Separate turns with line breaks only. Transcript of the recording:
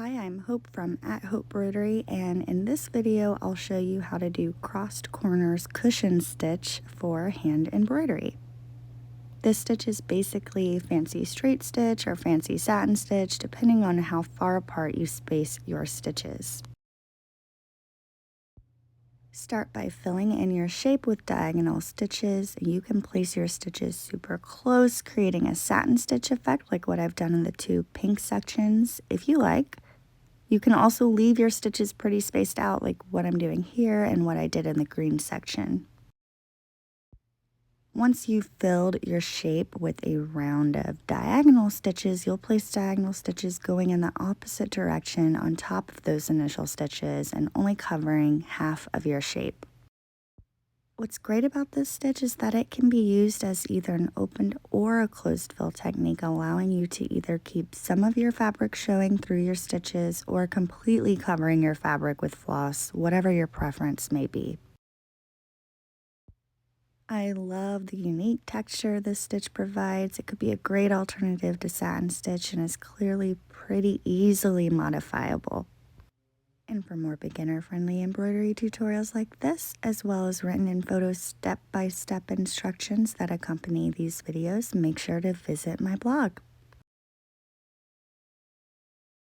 Hi, I'm Hope from @Hope and in this video I'll show you how to do crossed corners cushion stitch for hand embroidery. This stitch is basically fancy straight stitch or fancy satin stitch depending on how far apart you space your stitches. Start by filling in your shape with diagonal stitches. You can place your stitches super close, creating a satin stitch effect like what I've done in the two pink sections if you like. You can also leave your stitches pretty spaced out like what I'm doing here and what I did in the green section. Once you've filled your shape with a round of diagonal stitches, you'll place diagonal stitches going in the opposite direction on top of those initial stitches and only covering half of your shape. What's great about this stitch is that it can be used as either an opened or a closed fill technique, allowing you to either keep some of your fabric showing through your stitches or completely covering your fabric with floss, whatever your preference may be. I love the unique texture this stitch provides. It could be a great alternative to satin stitch and is clearly pretty easily modifiable. And for more beginner-friendly embroidery tutorials like this, as well as written in photo step-by-step instructions that accompany these videos, make sure to visit my blog.